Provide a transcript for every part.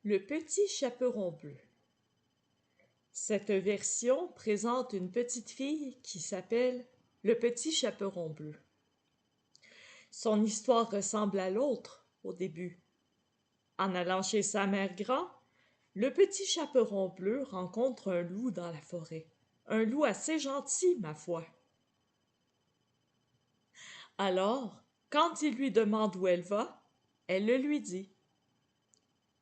Le petit chaperon bleu. Cette version présente une petite fille qui s'appelle le petit chaperon bleu. Son histoire ressemble à l'autre au début. En allant chez sa mère grand, le petit chaperon bleu rencontre un loup dans la forêt. Un loup assez gentil, ma foi. Alors, quand il lui demande où elle va, elle le lui dit.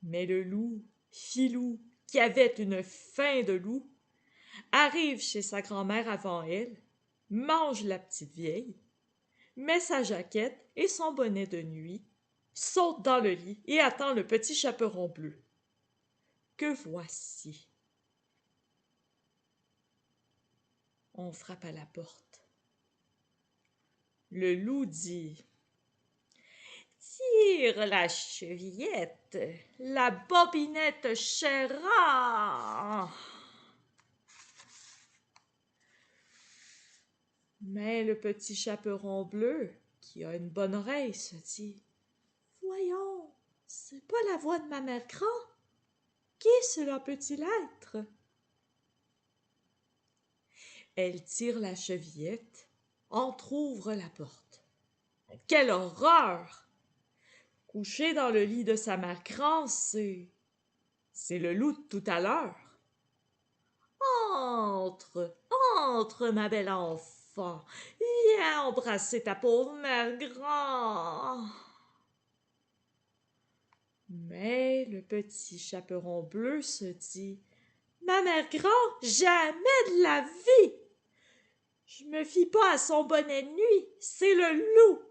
Mais le loup, Filou, qui avait une faim de loup, arrive chez sa grand-mère avant elle, mange la petite vieille, met sa jaquette et son bonnet de nuit, saute dans le lit et attend le petit chaperon bleu. Que voici. On frappe à la porte. Le loup dit: tire la chevillette, la bobinette chère. Mais le petit chaperon bleu, qui a une bonne oreille, se dit: voyons, c'est pas la voix de ma mère grand. Qui cela peut-il être? Elle tire la chevillette, entr'ouvre la porte. Quelle horreur! Couché dans le lit de sa mère grand, c'est le loup de tout à l'heure. Entre, entre, ma belle enfant, viens embrasser ta pauvre mère grand. Mais le petit chaperon bleu se dit: ma mère grand, jamais de la vie! Je me fie pas à son bonnet de nuit, c'est le loup.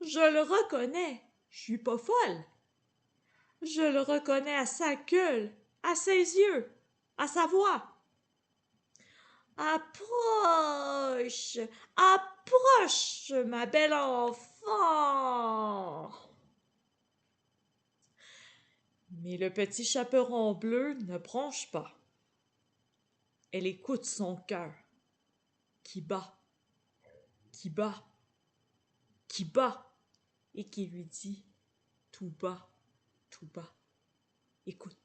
Je le reconnais, je suis pas folle. Je le reconnais à sa gueule, à ses yeux, à sa voix. Approche, approche, ma belle enfant. Mais le petit chaperon bleu ne bronche pas. Elle écoute son cœur, qui bat, qui bat, qui bat, et qui lui dit tout bas, écoute,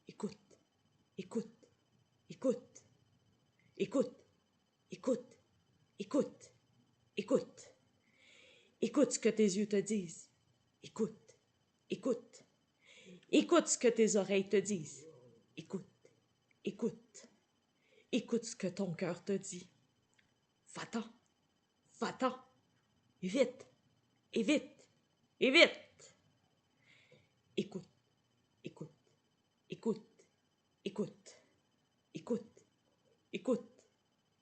écoute, écoute, écoute, écoute, écoute, écoute, écoute, écoute ce que tes yeux te disent, écoute, écoute, écoute ce que tes oreilles te disent, écoute, écoute, écoute ce que ton cœur te dit. Va-t'en, va-t'en, et vite, et vite, et vite. Écoute, écoute, écoute, écoute, écoute, écoute,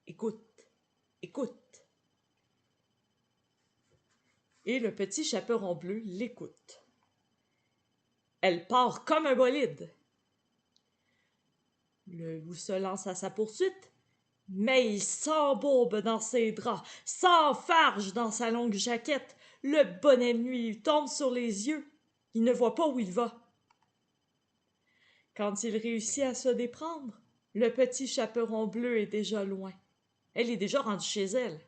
écoute, écoute. Et le petit chaperon bleu l'écoute. Elle part comme un bolide. Le loup se lance à sa poursuite, mais il s'embourbe dans ses draps, s'enfarge dans sa longue jaquette, le bonnet de nuit lui tombe sur les yeux. Il ne voit pas où il va. Quand il réussit à se déprendre, le petit chaperon bleu est déjà loin. Elle est déjà rendue chez elle.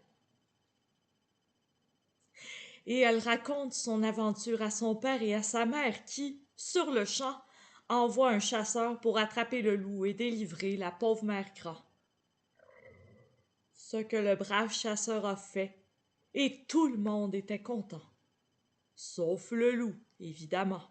Et elle raconte son aventure à son père et à sa mère qui, sur le champ, envoie un chasseur pour attraper le loup et délivrer la pauvre mère grand. Ce que le brave chasseur a fait, et tout le monde était content. Sauf le loup, évidemment.